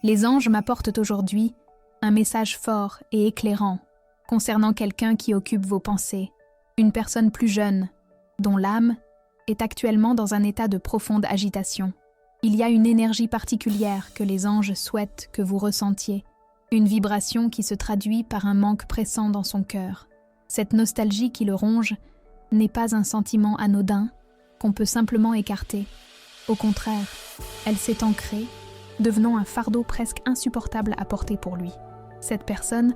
Les anges m'apportent aujourd'hui un message fort et éclairant concernant quelqu'un qui occupe vos pensées, une personne plus jeune, dont l'âme est actuellement dans un état de profonde agitation. Il y a une énergie particulière que les anges souhaitent que vous ressentiez, une vibration qui se traduit par un manque pressant dans son cœur. Cette nostalgie qui le ronge n'est pas un sentiment anodin qu'on peut simplement écarter. Au contraire, elle s'est ancrée, devenant un fardeau presque insupportable à porter pour lui. Cette personne,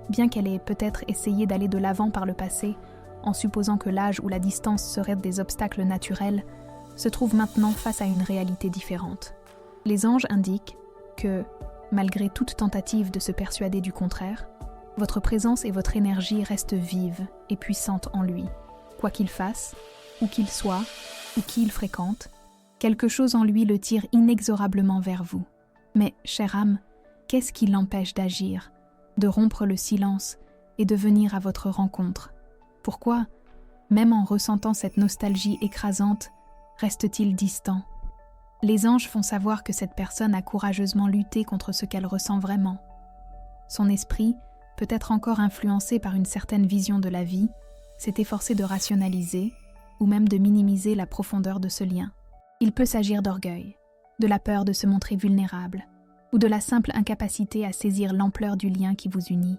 bien qu'elle ait peut-être essayé d'aller de l'avant par le passé, en supposant que l'âge ou la distance seraient des obstacles naturels, se trouve maintenant face à une réalité différente. Les anges indiquent que, malgré toute tentative de se persuader du contraire, votre présence et votre énergie restent vives et puissantes en lui. Quoi qu'il fasse, où qu'il soit, ou qui il fréquente, quelque chose en lui le tire inexorablement vers vous. Mais, chère âme, qu'est-ce qui l'empêche d'agir, de rompre le silence et de venir à votre rencontre? Pourquoi, même en ressentant cette nostalgie écrasante, reste-t-il distant? Les anges font savoir que cette personne a courageusement lutté contre ce qu'elle ressent vraiment. Son esprit, peut-être encore influencé par une certaine vision de la vie, s'est efforcé de rationaliser ou même de minimiser la profondeur de ce lien. Il peut s'agir d'orgueil, de la peur de se montrer vulnérable, ou de la simple incapacité à saisir l'ampleur du lien qui vous unit.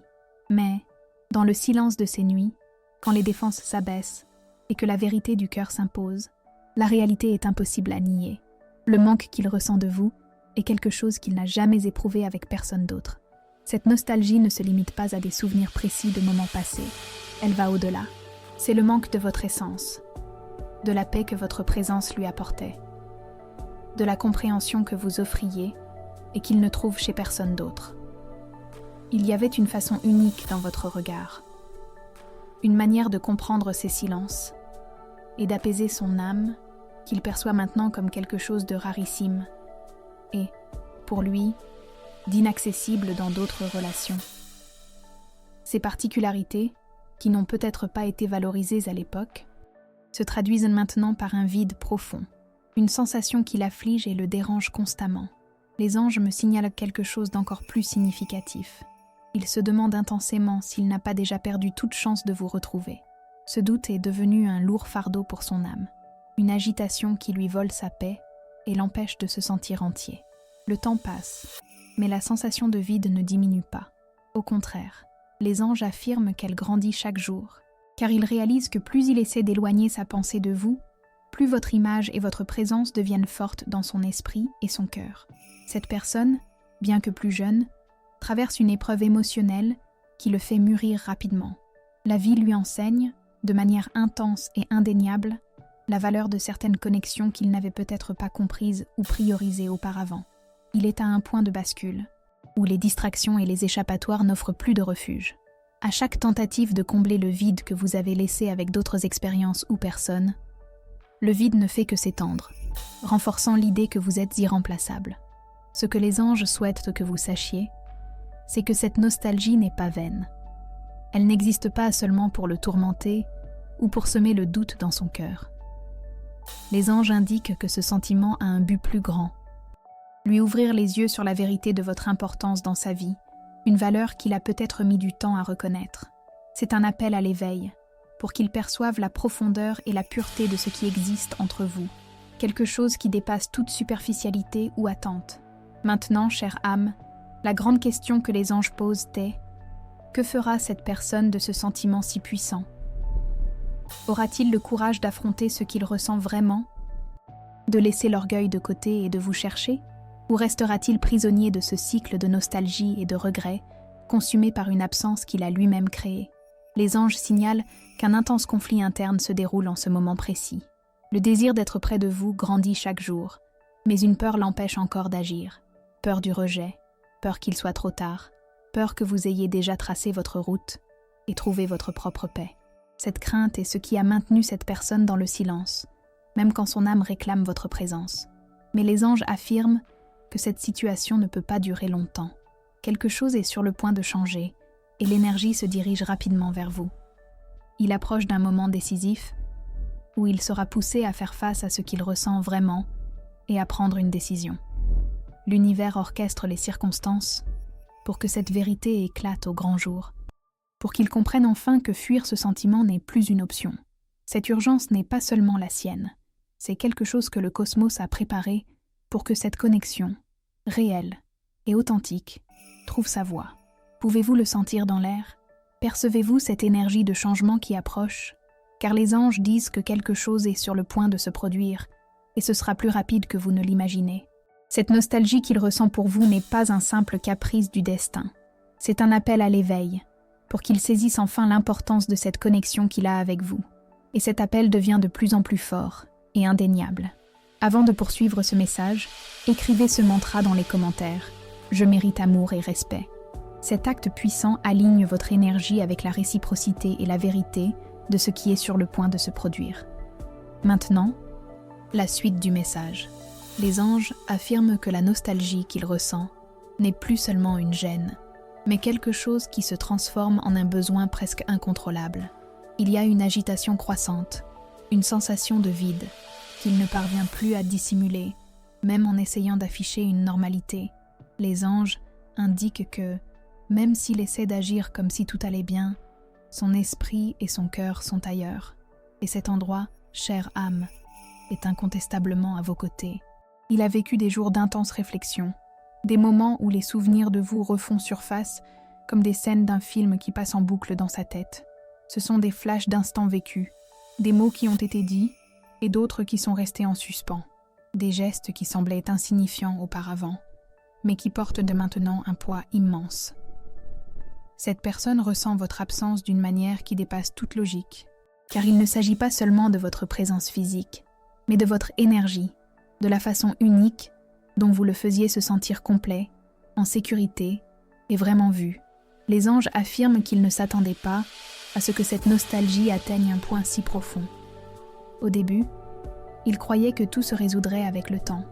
Mais, dans le silence de ces nuits, quand les défenses s'abaissent et que la vérité du cœur s'impose, la réalité est impossible à nier. Le manque qu'il ressent de vous est quelque chose qu'il n'a jamais éprouvé avec personne d'autre. Cette nostalgie ne se limite pas à des souvenirs précis de moments passés. Elle va au-delà. C'est le manque de votre essence, de la paix que votre présence lui apportait, de la compréhension que vous offriez et qu'il ne trouve chez personne d'autre. Il y avait une façon unique dans votre regard, une manière de comprendre ses silences et d'apaiser son âme qu'il perçoit maintenant comme quelque chose de rarissime et, pour lui, d'inaccessible dans d'autres relations. Ces particularités, qui n'ont peut-être pas été valorisées à l'époque, se traduisent maintenant par un vide profond, une sensation qui l'afflige et le dérange constamment. Les anges me signalent quelque chose d'encore plus significatif. Ils se demandent intensément s'il n'a pas déjà perdu toute chance de vous retrouver. Ce doute est devenu un lourd fardeau pour son âme, une agitation qui lui vole sa paix et l'empêche de se sentir entier. Le temps passe, mais la sensation de vide ne diminue pas. Au contraire, les anges affirment qu'elle grandit chaque jour, car ils réalisent que plus il essaie d'éloigner sa pensée de vous, plus votre image et votre présence deviennent fortes dans son esprit et son cœur. Cette personne, bien que plus jeune, traverse une épreuve émotionnelle qui le fait mûrir rapidement. La vie lui enseigne, de manière intense et indéniable, la valeur de certaines connexions qu'il n'avait peut-être pas comprises ou priorisées auparavant. Il est à un point de bascule, où les distractions et les échappatoires n'offrent plus de refuge. À chaque tentative de combler le vide que vous avez laissé avec d'autres expériences ou personnes, le vide ne fait que s'étendre, renforçant l'idée que vous êtes irremplaçable. Ce que les anges souhaitent que vous sachiez, c'est que cette nostalgie n'est pas vaine. Elle n'existe pas seulement pour le tourmenter ou pour semer le doute dans son cœur. Les anges indiquent que ce sentiment a un but plus grand. Lui ouvrir les yeux sur la vérité de votre importance dans sa vie, une valeur qu'il a peut-être mis du temps à reconnaître. C'est un appel à l'éveil, pour qu'il perçoive la profondeur et la pureté de ce qui existe entre vous, quelque chose qui dépasse toute superficialité ou attente. Maintenant, chère âme, la grande question que les anges posent est: que fera cette personne de ce sentiment si puissant? Aura-t-il le courage d'affronter ce qu'il ressent vraiment? De laisser l'orgueil de côté et de vous chercher? Ou restera-t-il prisonnier de ce cycle de nostalgie et de regret, consumé par une absence qu'il a lui-même créée? Les anges signalent qu'un intense conflit interne se déroule en ce moment précis. Le désir d'être près de vous grandit chaque jour, mais une peur l'empêche encore d'agir. Peur du rejet, peur qu'il soit trop tard, peur que vous ayez déjà tracé votre route et trouvé votre propre paix. Cette crainte est ce qui a maintenu cette personne dans le silence, même quand son âme réclame votre présence. Mais les anges affirment que cette situation ne peut pas durer longtemps. Quelque chose est sur le point de changer et l'énergie se dirige rapidement vers vous. Il approche d'un moment décisif où il sera poussé à faire face à ce qu'il ressent vraiment et à prendre une décision. l'univers orchestre les circonstances pour que cette vérité éclate au grand jour, pour qu'ils comprennent enfin que fuir ce sentiment n'est plus une option. Cette urgence n'est pas seulement la sienne, c'est quelque chose que le cosmos a préparé pour que cette connexion, réelle et authentique, trouve sa voie. Pouvez-vous le sentir dans l'air? Percevez-vous cette énergie de changement qui approche? Car les anges disent que quelque chose est sur le point de se produire, et ce sera plus rapide que vous ne l'imaginez. Cette nostalgie qu'il ressent pour vous n'est pas un simple caprice du destin. C'est un appel à l'éveil, pour qu'il saisisse enfin l'importance de cette connexion qu'il a avec vous. Et cet appel devient de plus en plus fort et indéniable. Avant de poursuivre ce message, écrivez ce mantra dans les commentaires. Je mérite amour et respect. Cet acte puissant aligne votre énergie avec la réciprocité et la vérité de ce qui est sur le point de se produire. Maintenant, la suite du message. Les anges affirment que la nostalgie qu'il ressent n'est plus seulement une gêne, mais quelque chose qui se transforme en un besoin presque incontrôlable. Il y a une agitation croissante, une sensation de vide qu'il ne parvient plus à dissimuler, même en essayant d'afficher une normalité. Les anges indiquent que, même s'il essaie d'agir comme si tout allait bien, son esprit et son cœur sont ailleurs, et cet endroit, chère âme, est incontestablement à vos côtés. Il a vécu des jours d'intenses réflexions, des moments où les souvenirs de vous refont surface comme des scènes d'un film qui passe en boucle dans sa tête. Ce sont des flashs d'instants vécus, des mots qui ont été dits et d'autres qui sont restés en suspens, des gestes qui semblaient insignifiants auparavant, mais qui portent de maintenant un poids immense. Cette personne ressent votre absence d'une manière qui dépasse toute logique, car il ne s'agit pas seulement de votre présence physique, mais de votre énergie, de la façon unique dont vous le faisiez se sentir complet, en sécurité et vraiment vu. Les anges affirment qu'ils ne s'attendaient pas à ce que cette nostalgie atteigne un point si profond. Au début, ils croyaient que tout se résoudrait avec le temps,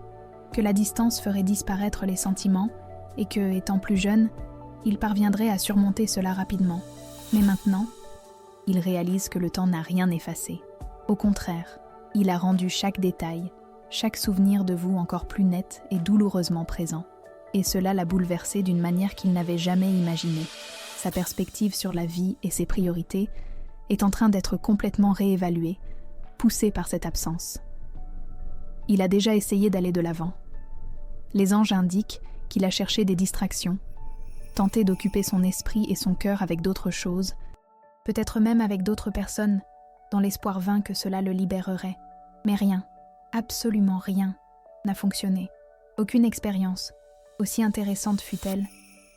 que la distance ferait disparaître les sentiments et que, étant plus jeunes, ils parviendraient à surmonter cela rapidement. Mais maintenant, ils réalisent que le temps n'a rien effacé. Au contraire, il a rendu chaque détail, chaque souvenir de vous encore plus net et douloureusement présent. Et cela l'a bouleversé d'une manière qu'il n'avait jamais imaginée. Sa perspective sur la vie et ses priorités est en train d'être complètement réévaluée, poussée par cette absence. Il a déjà essayé d'aller de l'avant. Les anges indiquent qu'il a cherché des distractions, tenté d'occuper son esprit et son cœur avec d'autres choses, peut-être même avec d'autres personnes, dans l'espoir vain que cela le libérerait. Mais rien, absolument rien, n'a fonctionné. Aucune expérience, aussi intéressante fût-elle,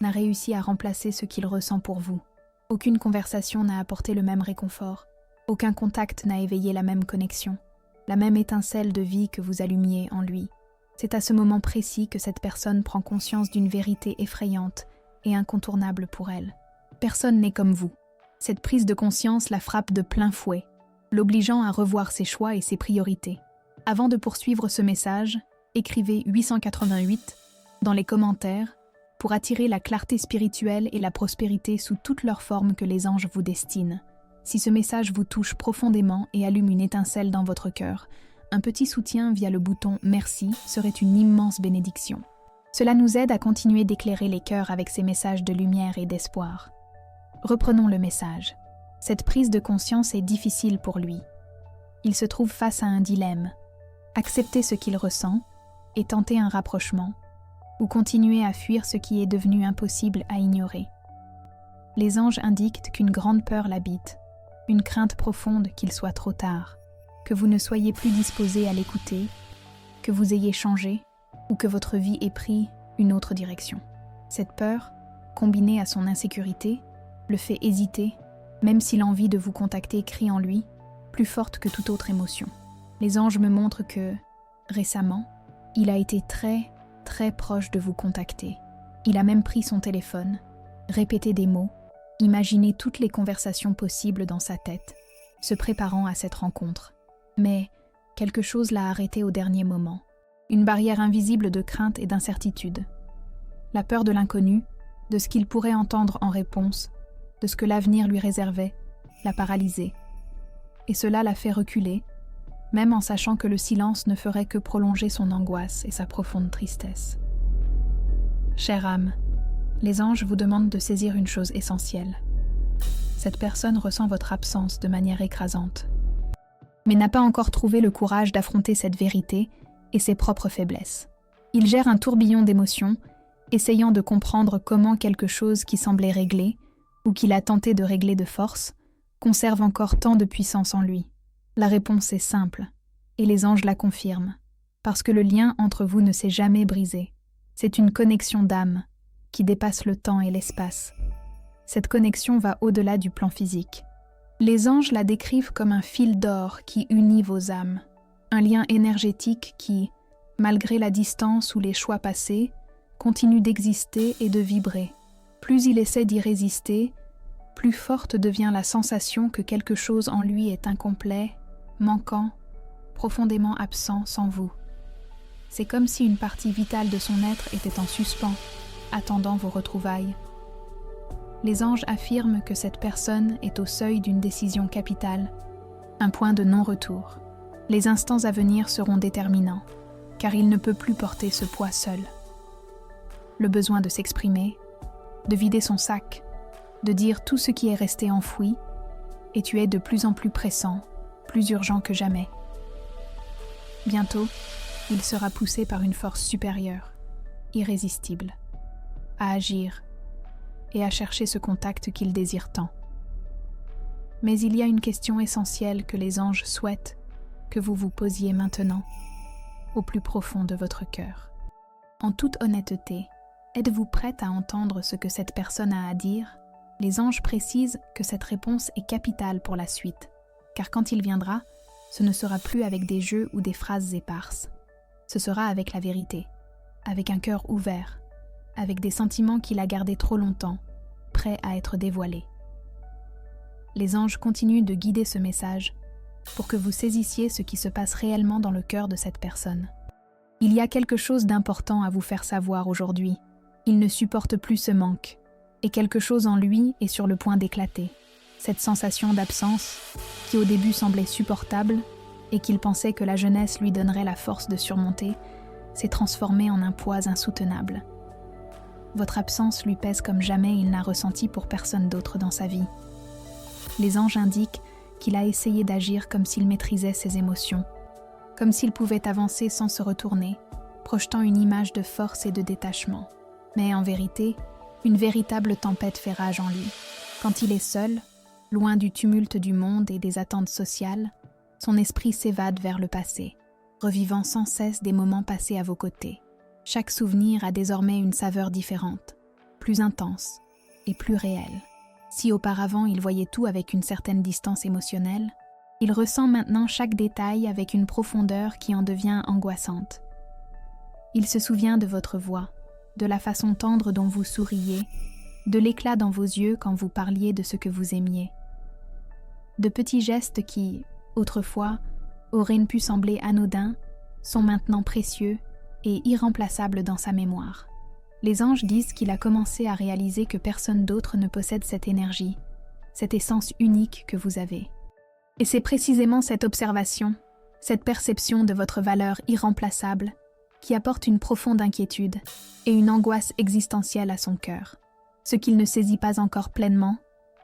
n'a réussi à remplacer ce qu'il ressent pour vous. Aucune conversation n'a apporté le même réconfort. Aucun contact n'a éveillé la même connexion, la même étincelle de vie que vous allumiez en lui. C'est à ce moment précis que cette personne prend conscience d'une vérité effrayante et incontournable pour elle. Personne n'est comme vous. Cette prise de conscience la frappe de plein fouet, l'obligeant à revoir ses choix et ses priorités. Avant de poursuivre ce message, écrivez 888 dans les commentaires pour attirer la clarté spirituelle et la prospérité sous toutes leurs formes que les anges vous destinent. Si ce message vous touche profondément et allume une étincelle dans votre cœur, un petit soutien via le bouton « Merci » serait une immense bénédiction. Cela nous aide à continuer d'éclairer les cœurs avec ces messages de lumière et d'espoir. Reprenons le message. Cette prise de conscience est difficile pour lui. Il se trouve face à un dilemme. Accepter ce qu'il ressent et tenter un rapprochement, ou continuer à fuir ce qui est devenu impossible à ignorer. Les anges indiquent qu'une grande peur l'habite, une crainte profonde qu'il soit trop tard, que vous ne soyez plus disposé à l'écouter, que vous ayez changé ou que votre vie ait pris une autre direction. Cette peur, combinée à son insécurité, le fait hésiter, même si l'envie de vous contacter crie en lui, plus forte que toute autre émotion. Les anges me montrent que, récemment, il a été très proche de vous contacter. Il a même pris son téléphone, répété des mots, imaginé toutes les conversations possibles dans sa tête, se préparant à cette rencontre. Mais quelque chose l'a arrêté au dernier moment. Une barrière invisible de crainte et d'incertitude. La peur de l'inconnu, de ce qu'il pourrait entendre en réponse, de ce que l'avenir lui réservait, l'a paralysé. Et cela l'a fait reculer, même en sachant que le silence ne ferait que prolonger son angoisse et sa profonde tristesse. Chère âme, les anges vous demandent de saisir une chose essentielle. Cette personne ressent votre absence de manière écrasante, mais n'a pas encore trouvé le courage d'affronter cette vérité et ses propres faiblesses. Il gère un tourbillon d'émotions, essayant de comprendre comment quelque chose qui semblait réglé, ou qu'il a tenté de régler de force, conserve encore tant de puissance en lui. La réponse est simple, et les anges la confirment, parce que le lien entre vous ne s'est jamais brisé. C'est une connexion d'âme, qui dépasse le temps et l'espace. Cette connexion va au-delà du plan physique. Les anges la décrivent comme un fil d'or qui unit vos âmes, un lien énergétique qui, malgré la distance ou les choix passés, continue d'exister et de vibrer. Plus il essaie d'y résister, plus forte devient la sensation que quelque chose en lui est incomplet, manquant, profondément absent sans vous. C'est comme si une partie vitale de son être était en suspens, attendant vos retrouvailles. Les anges affirment que cette personne est au seuil d'une décision capitale, un point de non-retour. Les instants à venir seront déterminants, car il ne peut plus porter ce poids seul. Le besoin de s'exprimer, de vider son sac, de dire tout ce qui est resté enfoui, et tu es de plus en plus pressant, plus urgent que jamais. Bientôt, il sera poussé par une force supérieure, irrésistible, à agir et à chercher ce contact qu'il désire tant. Mais il y a une question essentielle que les anges souhaitent que vous vous posiez maintenant, au plus profond de votre cœur. En toute honnêteté, êtes-vous prête à entendre ce que cette personne a à dire? Les anges précisent que cette réponse est capitale pour la suite, car quand il viendra, ce ne sera plus avec des jeux ou des phrases éparses. Ce sera avec la vérité, avec un cœur ouvert, avec des sentiments qu'il a gardés trop longtemps, prêts à être dévoilés. Les anges continuent de guider ce message pour que vous saisissiez ce qui se passe réellement dans le cœur de cette personne. Il y a quelque chose d'important à vous faire savoir aujourd'hui. Il ne supporte plus ce manque, et quelque chose en lui est sur le point d'éclater. Cette sensation d'absence, qui au début semblait supportable, et qu'il pensait que la jeunesse lui donnerait la force de surmonter, s'est transformée en un poids insoutenable. Votre absence lui pèse comme jamais il n'a ressenti pour personne d'autre dans sa vie. Les anges indiquent qu'il a essayé d'agir comme s'il maîtrisait ses émotions, comme s'il pouvait avancer sans se retourner, projetant une image de force et de détachement. Mais en vérité, une véritable tempête fait rage en lui. Quand il est seul, loin du tumulte du monde et des attentes sociales, son esprit s'évade vers le passé, revivant sans cesse des moments passés à vos côtés. Chaque souvenir a désormais une saveur différente, plus intense et plus réelle. Si auparavant il voyait tout avec une certaine distance émotionnelle, il ressent maintenant chaque détail avec une profondeur qui en devient angoissante. Il se souvient de votre voix, de la façon tendre dont vous souriez, de l'éclat dans vos yeux quand vous parliez de ce que vous aimiez. De petits gestes qui, autrefois, auraient pu sembler anodins, sont maintenant précieux et irremplaçables dans sa mémoire. Les anges disent qu'il a commencé à réaliser que personne d'autre ne possède cette énergie, cette essence unique que vous avez. Et c'est précisément cette observation, cette perception de votre valeur irremplaçable, qui apporte une profonde inquiétude et une angoisse existentielle à son cœur. Ce qu'il ne saisit pas encore pleinement,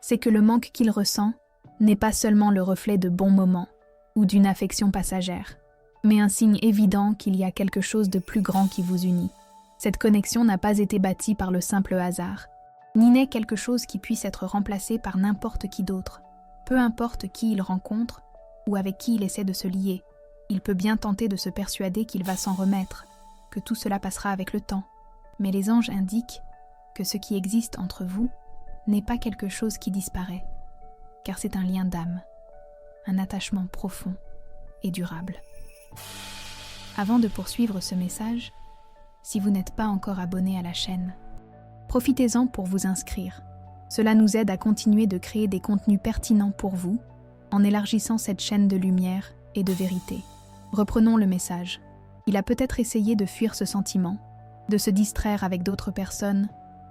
c'est que le manque qu'il ressent n'est pas seulement le reflet de bons moments ou d'une affection passagère, mais un signe évident qu'il y a quelque chose de plus grand qui vous unit. Cette connexion n'a pas été bâtie par le simple hasard, ni n'est quelque chose qui puisse être remplacé par n'importe qui d'autre. Peu importe qui il rencontre ou avec qui il essaie de se lier, il peut bien tenter de se persuader qu'il va s'en remettre, que tout cela passera avec le temps. Mais les anges indiquent que ce qui existe entre vous n'est pas quelque chose qui disparaît, car c'est un lien d'âme, un attachement profond et durable. Avant de poursuivre ce message, si vous n'êtes pas encore abonné à la chaîne, profitez-en pour vous inscrire. Cela nous aide à continuer de créer des contenus pertinents pour vous, en élargissant cette chaîne de lumière et de vérité. Reprenons le message. Il a peut-être essayé de fuir ce sentiment, de se distraire avec d'autres personnes,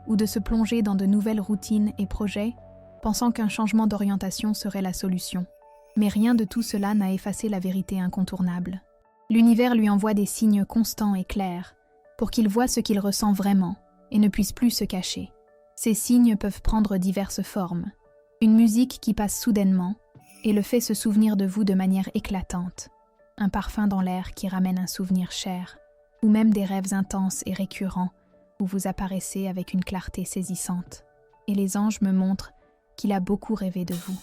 ou de se plonger dans de nouvelles routines et projets, pensant qu'un changement d'orientation serait la solution. Mais rien de tout cela n'a effacé la vérité incontournable. L'univers lui envoie des signes constants et clairs, pour qu'il voie ce qu'il ressent vraiment, et ne puisse plus se cacher. Ces signes peuvent prendre diverses formes. Une musique qui passe soudainement et le fait se souvenir de vous de manière éclatante. Un parfum dans l'air qui ramène un souvenir cher, ou même des rêves intenses et récurrents où vous apparaissez avec une clarté saisissante. Et les anges me montrent qu'il a beaucoup rêvé de vous.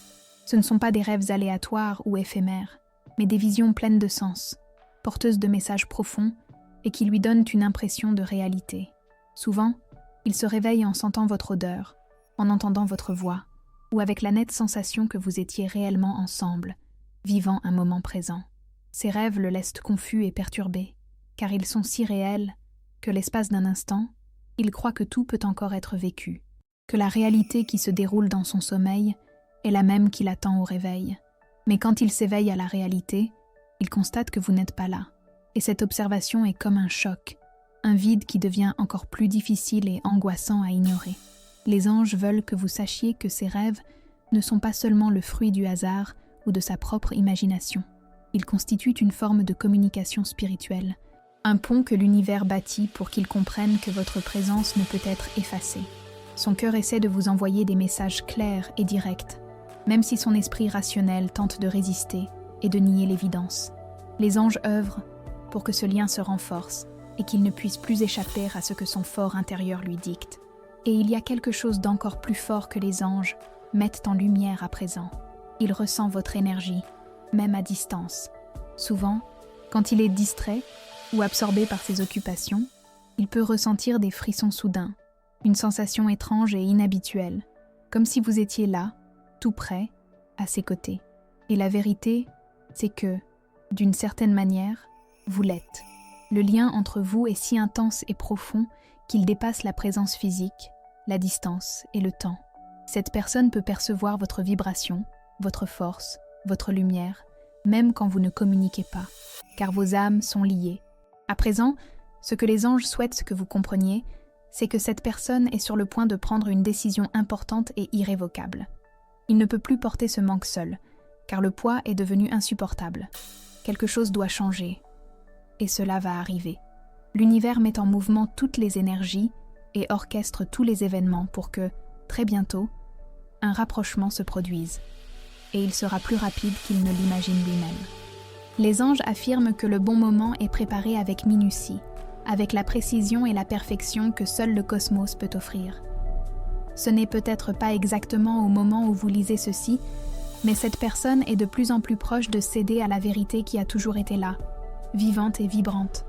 Ce ne sont pas des rêves aléatoires ou éphémères, mais des visions pleines de sens, porteuses de messages profonds et qui lui donnent une impression de réalité. Souvent, il se réveille en sentant votre odeur, en entendant votre voix, ou avec la nette sensation que vous étiez réellement ensemble, vivant un moment présent. Ces rêves le laissent confus et perturbé, car ils sont si réels que l'espace d'un instant, il croit que tout peut encore être vécu, que la réalité qui se déroule dans son sommeil est la même qu'il attend au réveil. Mais quand il s'éveille à la réalité, il constate que vous n'êtes pas là. Et cette observation est comme un choc, un vide qui devient encore plus difficile et angoissant à ignorer. Les anges veulent que vous sachiez que ces rêves ne sont pas seulement le fruit du hasard ou de sa propre imagination. Ils constituent une forme de communication spirituelle, un pont que l'univers bâtit pour qu'il comprenne que votre présence ne peut être effacée. Son cœur essaie de vous envoyer des messages clairs et directs, même si son esprit rationnel tente de résister et de nier l'évidence. Les anges œuvrent pour que ce lien se renforce et qu'il ne puisse plus échapper à ce que son fort intérieur lui dicte. Et il y a quelque chose d'encore plus fort que les anges mettent en lumière à présent. Il ressent votre énergie, même à distance. Souvent, quand il est distrait ou absorbé par ses occupations, il peut ressentir des frissons soudains, une sensation étrange et inhabituelle, comme si vous étiez là, tout près, à ses côtés. Et la vérité, c'est que, d'une certaine manière, vous l'êtes. Le lien entre vous est si intense et profond qu'il dépasse la présence physique, la distance et le temps. Cette personne peut percevoir votre vibration, votre force, votre lumière, même quand vous ne communiquez pas, car vos âmes sont liées. À présent, ce que les anges souhaitent que vous compreniez, c'est que cette personne est sur le point de prendre une décision importante et irrévocable. Il ne peut plus porter ce manque seul, car le poids est devenu insupportable. Quelque chose doit changer, et cela va arriver. L'univers met en mouvement toutes les énergies et orchestre tous les événements pour que, très bientôt, un rapprochement se produise, et il sera plus rapide qu'il ne l'imagine lui-même. Les anges affirment que le bon moment est préparé avec minutie, avec la précision et la perfection que seul le cosmos peut offrir. Ce n'est peut-être pas exactement au moment où vous lisez ceci, mais cette personne est de plus en plus proche de céder à la vérité qui a toujours été là, vivante et vibrante.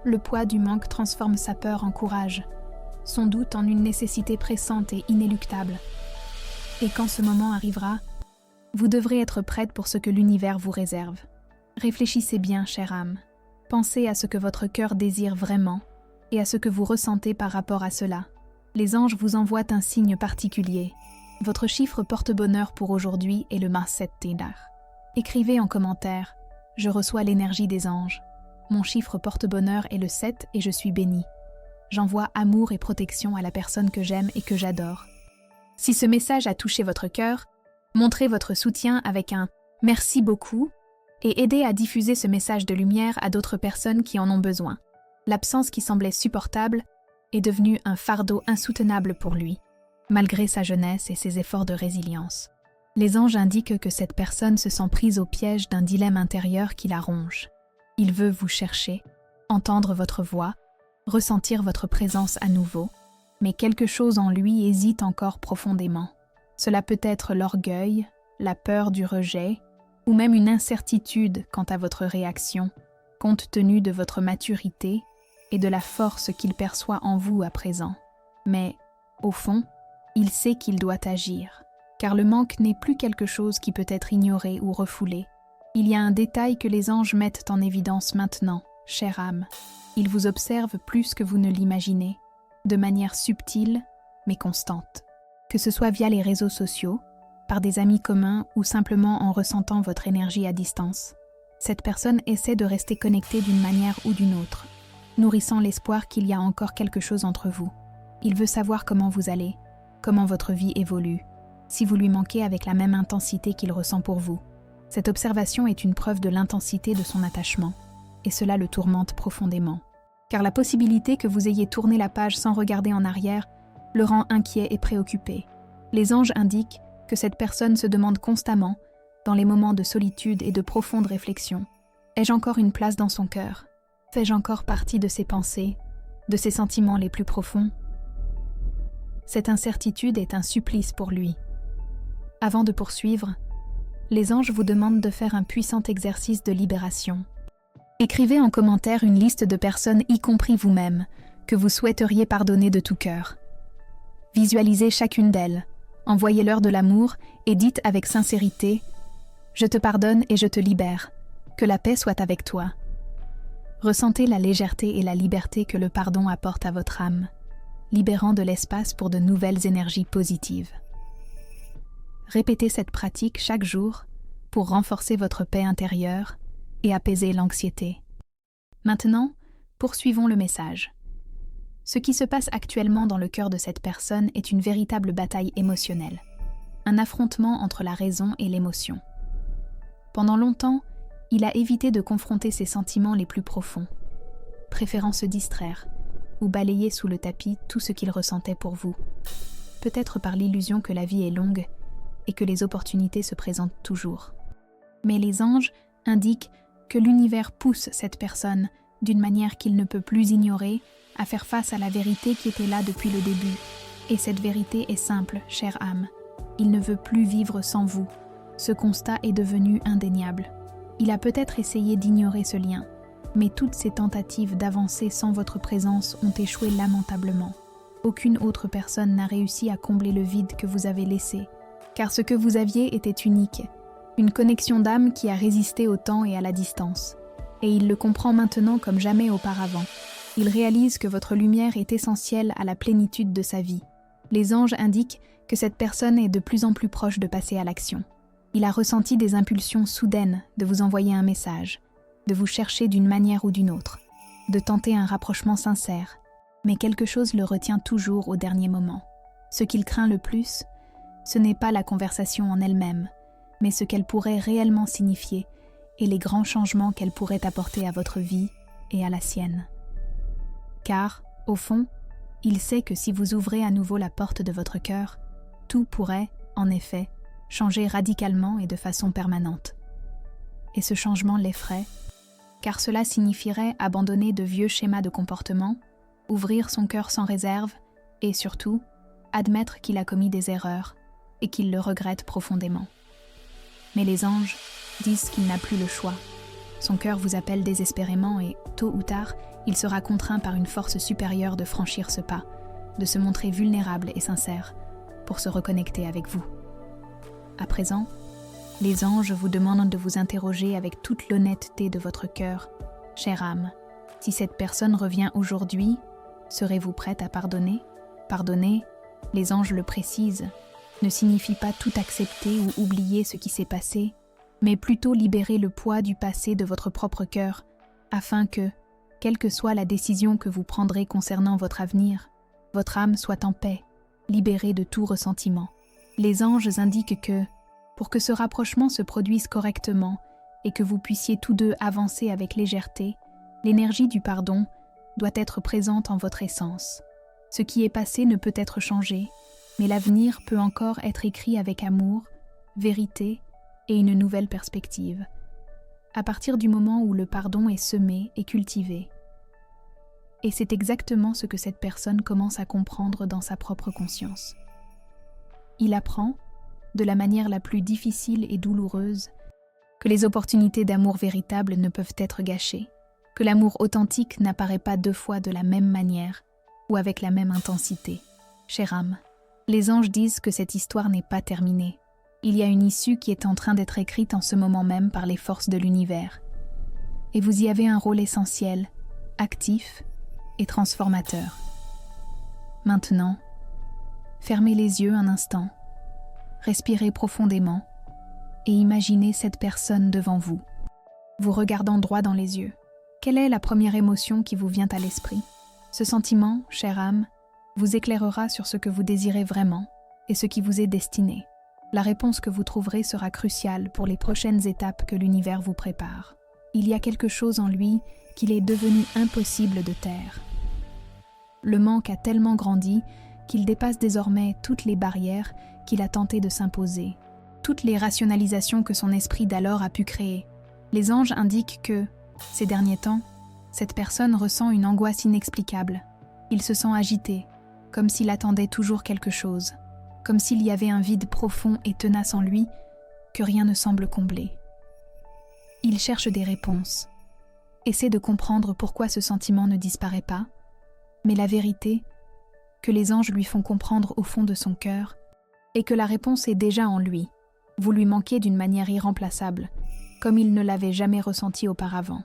Le poids du manque transforme sa peur en courage, son doute en une nécessité pressante et inéluctable. Et quand ce moment arrivera, vous devrez être prête pour ce que l'univers vous réserve. Réfléchissez bien, chère âme. Pensez à ce que votre cœur désire vraiment et à ce que vous ressentez par rapport à cela. Les anges vous envoient un signe particulier. Votre chiffre porte-bonheur pour aujourd'hui est le Marset Tindar. Écrivez en commentaire « Je reçois l'énergie des anges. Mon chiffre porte-bonheur est le 7 et je suis béni. J'envoie amour et protection à la personne que j'aime et que j'adore. » Si ce message a touché votre cœur, montrez votre soutien avec un « Merci beaucoup » et aidez à diffuser ce message de lumière à d'autres personnes qui en ont besoin. L'absence qui semblait supportable est devenue un fardeau insoutenable pour lui, malgré sa jeunesse et ses efforts de résilience. Les anges indiquent que cette personne se sent prise au piège d'un dilemme intérieur qui la ronge. Il veut vous chercher, entendre votre voix, ressentir votre présence à nouveau, mais quelque chose en lui hésite encore profondément. Cela peut être l'orgueil, la peur du rejet, ou même une incertitude quant à votre réaction, compte tenu de votre maturité et de la force qu'il perçoit en vous à présent. Mais, au fond, il sait qu'il doit agir, car le manque n'est plus quelque chose qui peut être ignoré ou refoulé. Il y a un détail que les anges mettent en évidence maintenant, chère âme. Ils vous observent plus que vous ne l'imaginez, de manière subtile mais constante. Que ce soit via les réseaux sociaux, par des amis communs ou simplement en ressentant votre énergie à distance, cette personne essaie de rester connectée d'une manière ou d'une autre, nourrissant l'espoir qu'il y a encore quelque chose entre vous. Il veut savoir comment vous allez, comment votre vie évolue, si vous lui manquez avec la même intensité qu'il ressent pour vous. Cette observation est une preuve de l'intensité de son attachement, et cela le tourmente profondément. car la possibilité que vous ayez tourné la page sans regarder en arrière le rend inquiet et préoccupé. Les anges indiquent que cette personne se demande constamment, dans les moments de solitude et de profonde réflexion, « Ai-je encore une place dans son cœur? Fais-je encore partie de ses pensées, de ses sentiments les plus profonds ?» Cette incertitude est un supplice pour lui. Avant de poursuivre, les anges vous demandent de faire un puissant exercice de libération. Écrivez en commentaire une liste de personnes, y compris vous-même, que vous souhaiteriez pardonner de tout cœur. Visualisez chacune d'elles, envoyez-leur de l'amour et dites avec sincérité « Je te pardonne et je te libère, que la paix soit avec toi ». Ressentez la légèreté et la liberté que le pardon apporte à votre âme, libérant de l'espace pour de nouvelles énergies positives. Répétez cette pratique chaque jour pour renforcer votre paix intérieure et apaiser l'anxiété. Maintenant, poursuivons le message. Ce qui se passe actuellement dans le cœur de cette personne est une véritable bataille émotionnelle, un affrontement entre la raison et l'émotion. Pendant longtemps, il a évité de confronter ses sentiments les plus profonds, préférant se distraire ou balayer sous le tapis tout ce qu'il ressentait pour vous, peut-être par l'illusion que la vie est longue et que les opportunités se présentent toujours. Mais les anges indiquent que l'univers pousse cette personne, d'une manière qu'il ne peut plus ignorer, à faire face à la vérité qui était là depuis le début. Et cette vérité est simple, chère âme. Il ne veut plus vivre sans vous. Ce constat est devenu indéniable. Il a peut-être essayé d'ignorer ce lien, mais toutes ses tentatives d'avancer sans votre présence ont échoué lamentablement. Aucune autre personne n'a réussi à combler le vide que vous avez laissé, car ce que vous aviez était unique, une connexion d'âme qui a résisté au temps et à la distance. Et il le comprend maintenant comme jamais auparavant. Il réalise que votre lumière est essentielle à la plénitude de sa vie. Les anges indiquent que cette personne est de plus en plus proche de passer à l'action. Il a ressenti des impulsions soudaines de vous envoyer un message, de vous chercher d'une manière ou d'une autre, de tenter un rapprochement sincère, mais quelque chose le retient toujours au dernier moment. Ce qu'il craint le plus, ce n'est pas la conversation en elle-même, mais ce qu'elle pourrait réellement signifier et les grands changements qu'elle pourrait apporter à votre vie et à la sienne. Car, au fond, il sait que si vous ouvrez à nouveau la porte de votre cœur, tout pourrait, en effet, changer radicalement et de façon permanente. Et ce changement l'effraie, car cela signifierait abandonner de vieux schémas de comportement, ouvrir son cœur sans réserve et surtout, admettre qu'il a commis des erreurs et qu'il le regrette profondément. Mais les anges disent qu'il n'a plus le choix. Son cœur vous appelle désespérément et, tôt ou tard, il sera contraint par une force supérieure de franchir ce pas, de se montrer vulnérable et sincère, pour se reconnecter avec vous. À présent, les anges vous demandent de vous interroger avec toute l'honnêteté de votre cœur. Chère âme, si cette personne revient aujourd'hui, serez-vous prête à pardonner? Pardonner, les anges le précisent, ne signifie pas tout accepter ou oublier ce qui s'est passé, mais plutôt libérer le poids du passé de votre propre cœur, afin que, quelle que soit la décision que vous prendrez concernant votre avenir, votre âme soit en paix, libérée de tout ressentiment. Les anges indiquent que, pour que ce rapprochement se produise correctement et que vous puissiez tous deux avancer avec légèreté, l'énergie du pardon doit être présente en votre essence. Ce qui est passé ne peut être changé, mais l'avenir peut encore être écrit avec amour, vérité et une nouvelle perspective, à partir du moment où le pardon est semé et cultivé. Et c'est exactement ce que cette personne commence à comprendre dans sa propre conscience. Il apprend, de la manière la plus difficile et douloureuse, que les opportunités d'amour véritable ne peuvent être gâchées, que l'amour authentique n'apparaît pas deux fois de la même manière ou avec la même intensité. Chère âme, les anges disent que cette histoire n'est pas terminée. Il y a une issue qui est en train d'être écrite en ce moment même par les forces de l'univers. Et vous y avez un rôle essentiel, actif et transformateur. Maintenant, fermez les yeux un instant, respirez profondément et imaginez cette personne devant vous, vous regardant droit dans les yeux. Quelle est la première émotion qui vous vient à l'esprit? Ce sentiment, chère âme, vous éclairera sur ce que vous désirez vraiment et ce qui vous est destiné. La réponse que vous trouverez sera cruciale pour les prochaines étapes que l'univers vous prépare. Il y a quelque chose en lui qu'il est devenu impossible de taire. Le manque a tellement grandi qu'il dépasse désormais toutes les barrières qu'il a tenté de s'imposer, toutes les rationalisations que son esprit d'alors a pu créer. Les anges indiquent que, ces derniers temps, cette personne ressent une angoisse inexplicable. Il se sent agité, comme s'il attendait toujours quelque chose, comme s'il y avait un vide profond et tenace en lui que rien ne semble combler. Il cherche des réponses, essaie de comprendre pourquoi ce sentiment ne disparaît pas, mais la vérité, que les anges lui font comprendre au fond de son cœur, est que la réponse est déjà en lui. Vous lui manquez d'une manière irremplaçable, comme il ne l'avait jamais ressenti auparavant.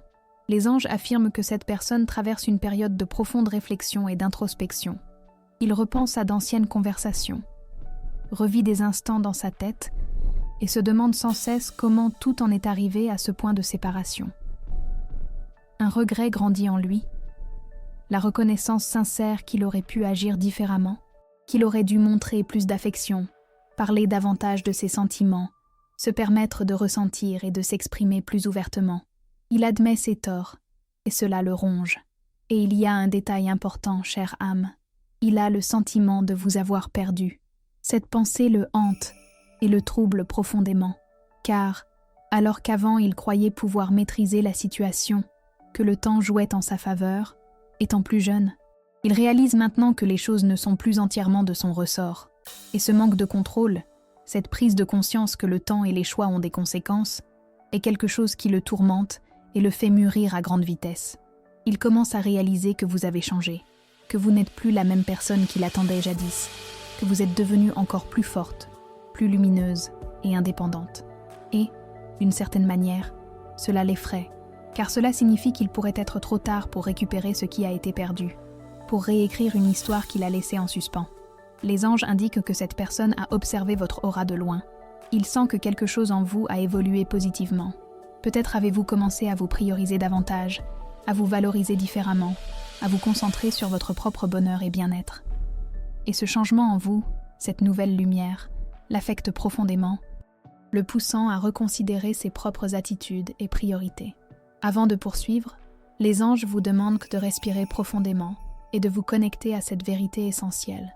Les anges affirment que cette personne traverse une période de profonde réflexion et d'introspection. Il repense à d'anciennes conversations, revit des instants dans sa tête et se demande sans cesse comment tout en est arrivé à ce point de séparation. Un regret grandit en lui, la reconnaissance sincère qu'il aurait pu agir différemment, qu'il aurait dû montrer plus d'affection, parler davantage de ses sentiments, se permettre de ressentir et de s'exprimer plus ouvertement. Il admet ses torts, et cela le ronge. Et il y a un détail important, chère âme. Il a le sentiment de vous avoir perdu. Cette pensée le hante et le trouble profondément, car, alors qu'avant il croyait pouvoir maîtriser la situation, que le temps jouait en sa faveur, étant plus jeune, il réalise maintenant que les choses ne sont plus entièrement de son ressort. Et ce manque de contrôle, cette prise de conscience que le temps et les choix ont des conséquences, est quelque chose qui le tourmente et le fait mûrir à grande vitesse. Il commence à réaliser que vous avez changé, que vous n'êtes plus la même personne qu'il attendait jadis, que vous êtes devenue encore plus forte, plus lumineuse et indépendante. Et, d'une certaine manière, cela l'effraie, car cela signifie qu'il pourrait être trop tard pour récupérer ce qui a été perdu, pour réécrire une histoire qu'il a laissée en suspens. Les anges indiquent que cette personne a observé votre aura de loin. Il sent que quelque chose en vous a évolué positivement. Peut-être avez-vous commencé à vous prioriser davantage, à vous valoriser différemment, à vous concentrer sur votre propre bonheur et bien-être. Et ce changement en vous, cette nouvelle lumière, l'affecte profondément, le poussant à reconsidérer ses propres attitudes et priorités. Avant de poursuivre, les anges vous demandent de respirer profondément et de vous connecter à cette vérité essentielle.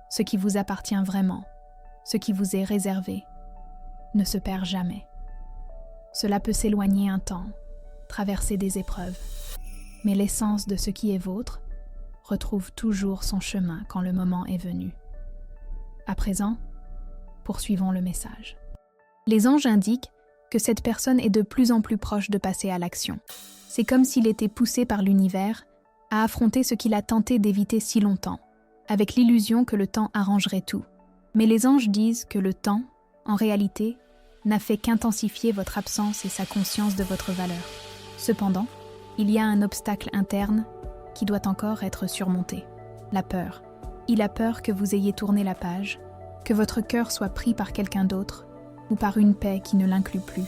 Ce qui vous appartient vraiment, ce qui vous est réservé, ne se perd jamais. Cela peut s'éloigner un temps, traverser des épreuves, mais l'essence de ce qui est vôtre retrouve toujours son chemin quand le moment est venu. À présent, poursuivons le message. Les anges indiquent que cette personne est de plus en plus proche de passer à l'action. C'est comme s'il était poussé par l'univers à affronter ce qu'il a tenté d'éviter si longtemps, avec l'illusion que le temps arrangerait tout. Mais les anges disent que le temps, en réalité, n'a fait qu'intensifier votre absence et sa conscience de votre valeur. Cependant, il y a un obstacle interne qui doit encore être surmonté. La peur. Il a peur que vous ayez tourné la page, que votre cœur soit pris par quelqu'un d'autre ou par une paix qui ne l'inclut plus.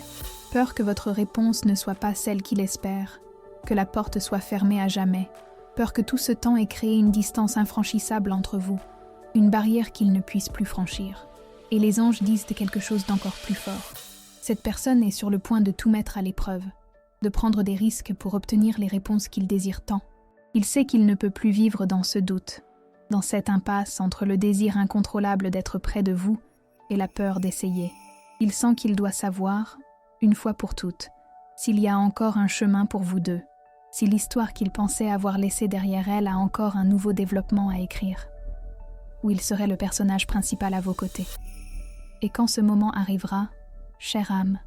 Peur que votre réponse ne soit pas celle qu'il espère, que la porte soit fermée à jamais. Peur que tout ce temps ait créé une distance infranchissable entre vous, une barrière qu'il ne puisse plus franchir. Et les anges disent quelque chose d'encore plus fort. Cette personne est sur le point de tout mettre à l'épreuve, de prendre des risques pour obtenir les réponses qu'il désire tant. Il sait qu'il ne peut plus vivre dans ce doute, dans cette impasse entre le désir incontrôlable d'être près de vous et la peur d'essayer. Il sent qu'il doit savoir, une fois pour toutes, s'il y a encore un chemin pour vous deux, si l'histoire qu'il pensait avoir laissée derrière elle a encore un nouveau développement à écrire, où il serait le personnage principal à vos côtés. Et quand ce moment arrivera, chère âme,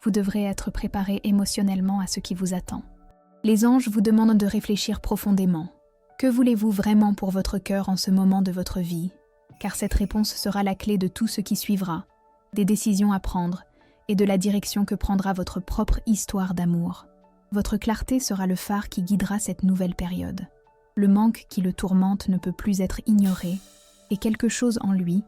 vous devrez être préparé émotionnellement à ce qui vous attend. Les anges vous demandent de réfléchir profondément. Que voulez-vous vraiment pour votre cœur en ce moment de votre vie? Car cette réponse sera la clé de tout ce qui suivra, des décisions à prendre et de la direction que prendra votre propre histoire d'amour. Votre clarté sera le phare qui guidera cette nouvelle période. Le manque qui le tourmente ne peut plus être ignoré et quelque chose en lui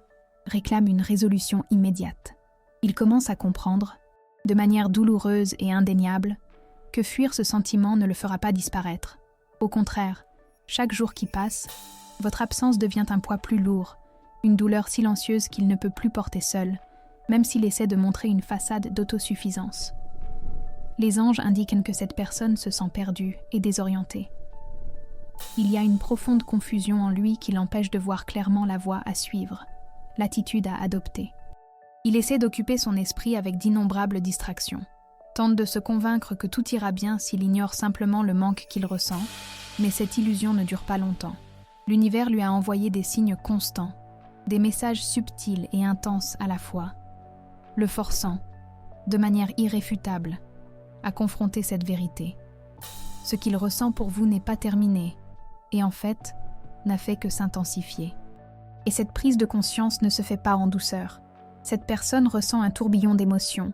réclame une résolution immédiate. Il commence à comprendre, de manière douloureuse et indéniable, que fuir ce sentiment ne le fera pas disparaître. Au contraire, chaque jour qui passe, votre absence devient un poids plus lourd, une douleur silencieuse qu'il ne peut plus porter seul, même s'il essaie de montrer une façade d'autosuffisance. Les anges indiquent que cette personne se sent perdue et désorientée. Il y a une profonde confusion en lui qui l'empêche de voir clairement la voie à suivre, l'attitude à adopter. Il essaie d'occuper son esprit avec d'innombrables distractions, tente de se convaincre que tout ira bien s'il ignore simplement le manque qu'il ressent, mais cette illusion ne dure pas longtemps. L'univers lui a envoyé des signes constants, des messages subtils et intenses à la fois, le forçant, de manière irréfutable, à confronter cette vérité. Ce qu'il ressent pour vous n'est pas terminé, et en fait, n'a fait que s'intensifier. Et cette prise de conscience ne se fait pas en douceur. Cette personne ressent un tourbillon d'émotions,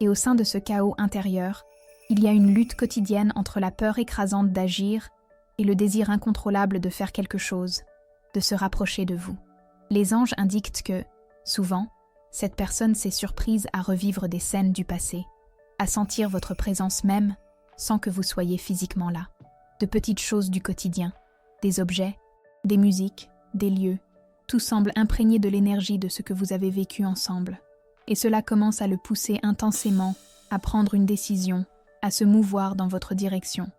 et au sein de ce chaos intérieur, il y a une lutte quotidienne entre la peur écrasante d'agir et le désir incontrôlable de faire quelque chose, de se rapprocher de vous. Les anges indiquent que, souvent, cette personne s'est surprise à revivre des scènes du passé, à sentir votre présence même sans que vous soyez physiquement là. De petites choses du quotidien, des objets, des musiques, des lieux, tout semble imprégné de l'énergie de ce que vous avez vécu ensemble. Et cela commence à le pousser intensément à prendre une décision, à se mouvoir dans votre direction.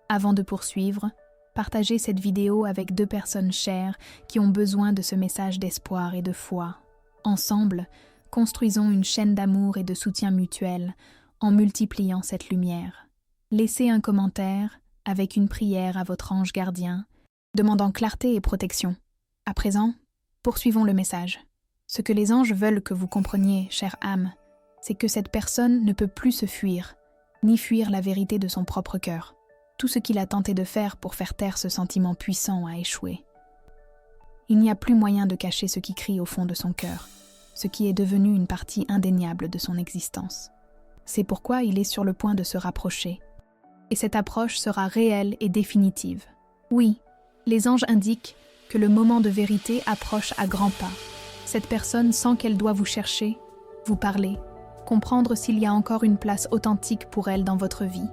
Avant de poursuivre, partagez cette vidéo avec 2 personnes chères qui ont besoin de ce message d'espoir et de foi. Ensemble, construisons une chaîne d'amour et de soutien mutuel en multipliant cette lumière. Laissez un commentaire avec une prière à votre ange gardien, demandant clarté et protection. À présent, poursuivons le message. Ce que les anges veulent que vous compreniez, chère âme, c'est que cette personne ne peut plus se fuir, ni fuir la vérité de son propre cœur. Tout ce qu'il a tenté de faire pour faire taire ce sentiment puissant a échoué. Il n'y a plus moyen de cacher ce qui crie au fond de son cœur, ce qui est devenu une partie indéniable de son existence. C'est pourquoi il est sur le point de se rapprocher. Et cette approche sera réelle et définitive. Oui, les anges indiquent que le moment de vérité approche à grands pas. Cette personne sent qu'elle doit vous chercher, vous parler, comprendre s'il y a encore une place authentique pour elle dans votre vie.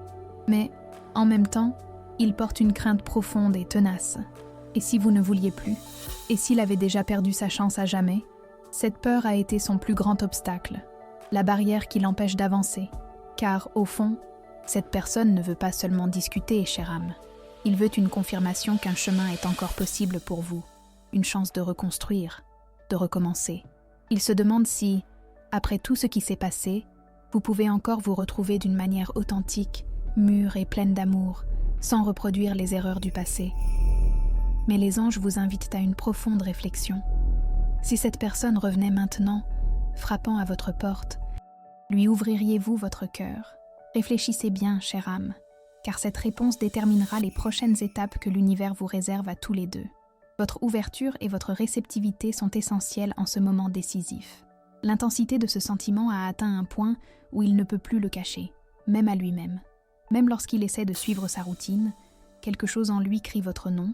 Mais, en même temps, il porte une crainte profonde et tenace. Et si vous ne vouliez plus? Et s'il avait déjà perdu sa chance à jamais? Cette peur a été son plus grand obstacle, la barrière qui l'empêche d'avancer. Car, au fond, cette personne ne veut pas seulement discuter, chère âme. Il veut une confirmation qu'un chemin est encore possible pour vous, une chance de reconstruire, de recommencer. Il se demande si, après tout ce qui s'est passé, vous pouvez encore vous retrouver d'une manière authentique, mûre et pleine d'amour, sans reproduire les erreurs du passé. Mais les anges vous invitent à une profonde réflexion. Si cette personne revenait maintenant, frappant à votre porte, lui ouvririez-vous votre cœur? Réfléchissez bien, chère âme, car cette réponse déterminera les prochaines étapes que l'univers vous réserve à tous les deux. Votre ouverture et votre réceptivité sont essentielles en ce moment décisif. L'intensité de ce sentiment a atteint un point où il ne peut plus le cacher, même à lui-même. Même lorsqu'il essaie de suivre sa routine, quelque chose en lui crie votre nom,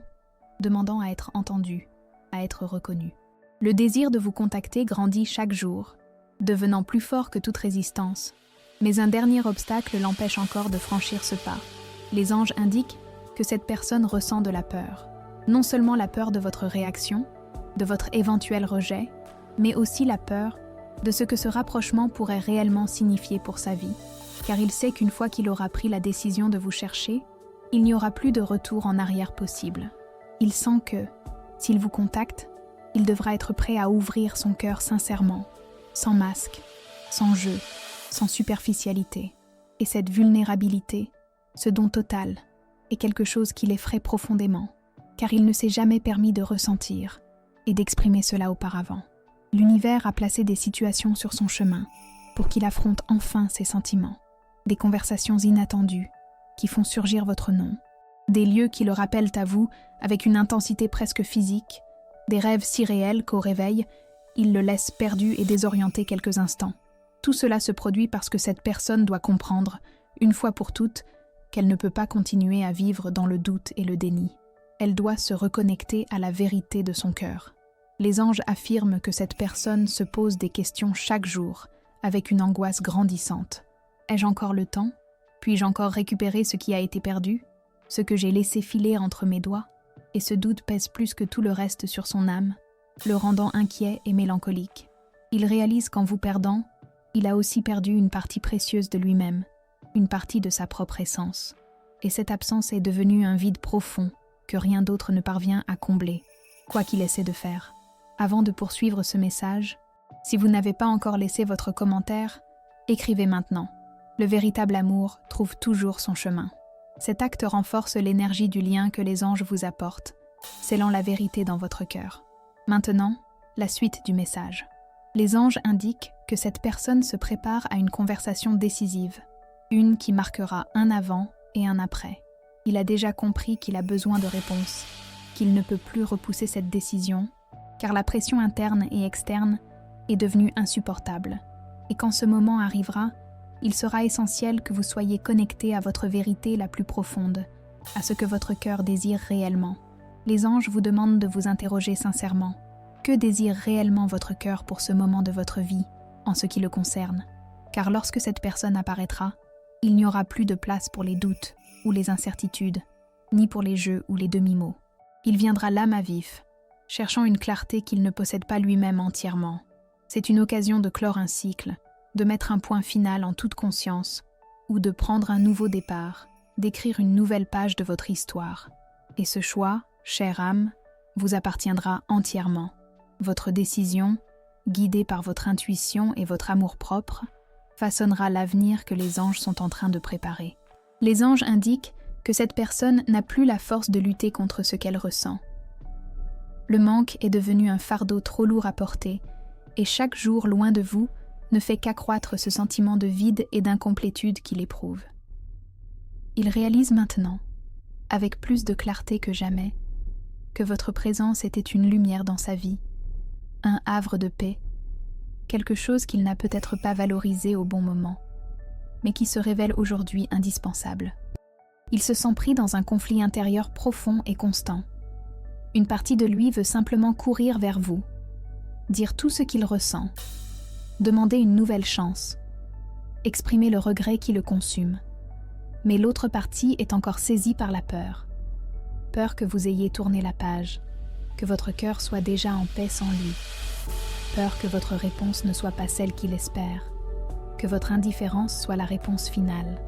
demandant à être entendu, à être reconnu. Le désir de vous contacter grandit chaque jour, devenant plus fort que toute résistance. Mais un dernier obstacle l'empêche encore de franchir ce pas. Les anges indiquent que cette personne ressent de la peur. Non seulement la peur de votre réaction, de votre éventuel rejet, mais aussi la peur de ce que ce rapprochement pourrait réellement signifier pour sa vie. Car il sait qu'une fois qu'il aura pris la décision de vous chercher, il n'y aura plus de retour en arrière possible. Il sent que, s'il vous contacte, il devra être prêt à ouvrir son cœur sincèrement, sans masque, sans jeu, sans superficialité. Et cette vulnérabilité, ce don total, est quelque chose qui l'effraie profondément, car il ne s'est jamais permis de ressentir et d'exprimer cela auparavant. L'univers a placé des situations sur son chemin pour qu'il affronte enfin ses sentiments, des conversations inattendues qui font surgir votre nom, des lieux qui le rappellent à vous avec une intensité presque physique, des rêves si réels qu'au réveil, ils le laissent perdu et désorienté quelques instants. Tout cela se produit parce que cette personne doit comprendre, une fois pour toutes, qu'elle ne peut pas continuer à vivre dans le doute et le déni. Elle doit se reconnecter à la vérité de son cœur. Les anges affirment que cette personne se pose des questions chaque jour, avec une angoisse grandissante. Ai-je encore le temps? Puis-je encore récupérer ce qui a été perdu? Ce que j'ai laissé filer entre mes doigts? Et ce doute pèse plus que tout le reste sur son âme, le rendant inquiet et mélancolique. Il réalise qu'en vous perdant, il a aussi perdu une partie précieuse de lui-même, une partie de sa propre essence. Et cette absence est devenue un vide profond que rien d'autre ne parvient à combler, quoi qu'il essaie de faire. Avant de poursuivre ce message, si vous n'avez pas encore laissé votre commentaire, écrivez maintenant. Le véritable amour trouve toujours son chemin. Cet acte renforce l'énergie du lien que les anges vous apportent, scellant la vérité dans votre cœur. Maintenant, la suite du message. Les anges indiquent que cette personne se prépare à une conversation décisive, une qui marquera un avant et un après. Il a déjà compris qu'il a besoin de réponses, qu'il ne peut plus repousser cette décision, car la pression interne et externe est devenue insupportable. Et quand ce moment arrivera, il sera essentiel que vous soyez connecté à votre vérité la plus profonde, à ce que votre cœur désire réellement. Les anges vous demandent de vous interroger sincèrement. Que désire réellement votre cœur pour ce moment de votre vie, en ce qui le concerne? Car lorsque cette personne apparaîtra, il n'y aura plus de place pour les doutes ou les incertitudes, ni pour les jeux ou les demi-mots. Il viendra l'âme à vif, cherchant une clarté qu'il ne possède pas lui-même entièrement. C'est une occasion de clore un cycle, de mettre un point final en toute conscience, ou de prendre un nouveau départ, d'écrire une nouvelle page de votre histoire. Et ce choix, chère âme, vous appartiendra entièrement. Votre décision, guidée par votre intuition et votre amour-propre, façonnera l'avenir que les anges sont en train de préparer. Les anges indiquent que cette personne n'a plus la force de lutter contre ce qu'elle ressent. Le manque est devenu un fardeau trop lourd à porter, et chaque jour loin de vous ne fait qu'accroître ce sentiment de vide et d'incomplétude qu'il éprouve. Il réalise maintenant, avec plus de clarté que jamais, que votre présence était une lumière dans sa vie, un havre de paix, quelque chose qu'il n'a peut-être pas valorisé au bon moment, mais qui se révèle aujourd'hui indispensable. Il se sent pris dans un conflit intérieur profond et constant. Une partie de lui veut simplement courir vers vous, dire tout ce qu'il ressent, demander une nouvelle chance, exprimer le regret qui le consume. Mais l'autre partie est encore saisie par la peur. Peur que vous ayez tourné la page, que votre cœur soit déjà en paix sans lui. Peur que votre réponse ne soit pas celle qu'il espère, que votre indifférence soit la réponse finale.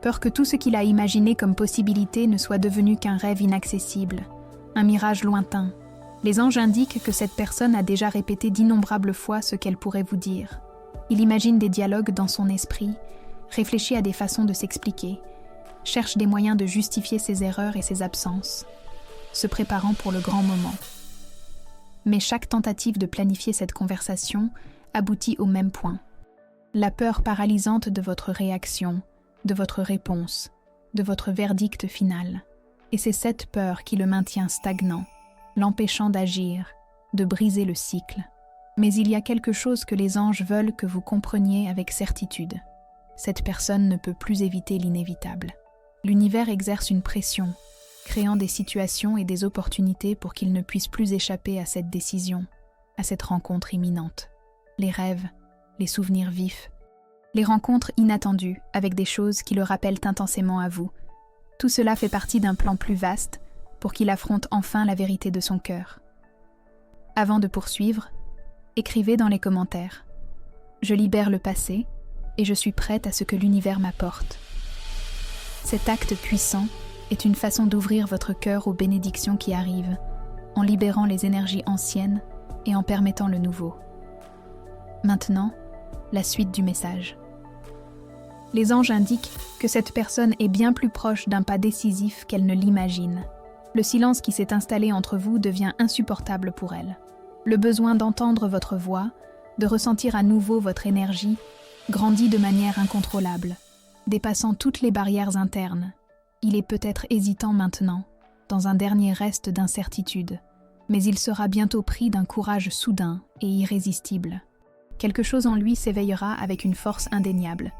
Peur que tout ce qu'il a imaginé comme possibilité ne soit devenu qu'un rêve inaccessible, un mirage lointain. Les anges indiquent que cette personne a déjà répété d'innombrables fois ce qu'elle pourrait vous dire. Il imagine des dialogues dans son esprit, réfléchit à des façons de s'expliquer, cherche des moyens de justifier ses erreurs et ses absences, se préparant pour le grand moment. Mais chaque tentative de planifier cette conversation aboutit au même point. La peur paralysante de votre réaction, de votre réponse, de votre verdict final. Et c'est cette peur qui le maintient stagnant, l'empêchant d'agir, de briser le cycle. Mais il y a quelque chose que les anges veulent que vous compreniez avec certitude. Cette personne ne peut plus éviter l'inévitable. L'univers exerce une pression, créant des situations et des opportunités pour qu'il ne puisse plus échapper à cette décision, à cette rencontre imminente. Les rêves, les souvenirs vifs, les rencontres inattendues avec des choses qui le rappellent intensément à vous. Tout cela fait partie d'un plan plus vaste pour qu'il affronte enfin la vérité de son cœur. Avant de poursuivre, écrivez dans les commentaires « Je libère le passé et je suis prête à ce que l'univers m'apporte ». Cet acte puissant est une façon d'ouvrir votre cœur aux bénédictions qui arrivent, en libérant les énergies anciennes et en permettant le nouveau. Maintenant, la suite du message. Les anges indiquent que cette personne est bien plus proche d'un pas décisif qu'elle ne l'imagine. Le silence qui s'est installé entre vous devient insupportable pour elle. Le besoin d'entendre votre voix, de ressentir à nouveau votre énergie, grandit de manière incontrôlable, dépassant toutes les barrières internes. Il est peut-être hésitant maintenant, dans un dernier reste d'incertitude, mais il sera bientôt pris d'un courage soudain et irrésistible. Quelque chose en lui s'éveillera avec une force indéniable,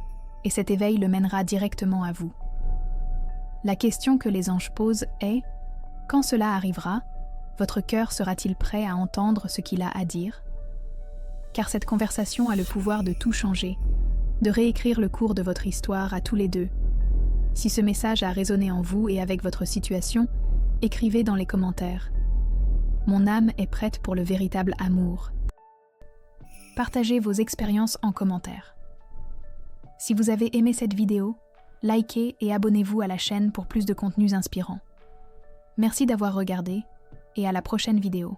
et cet éveil le mènera directement à vous. La question que les anges posent est « Quand cela arrivera, votre cœur sera-t-il prêt à entendre ce qu'il a à dire ?» Car cette conversation a le pouvoir de tout changer, de réécrire le cours de votre histoire à tous les deux. Si ce message a résonné en vous et avec votre situation, écrivez dans les commentaires « Mon âme est prête pour le véritable amour ». Partagez vos expériences en commentaire. Si vous avez aimé cette vidéo, likez et abonnez-vous à la chaîne pour plus de contenus inspirants. Merci d'avoir regardé et à la prochaine vidéo.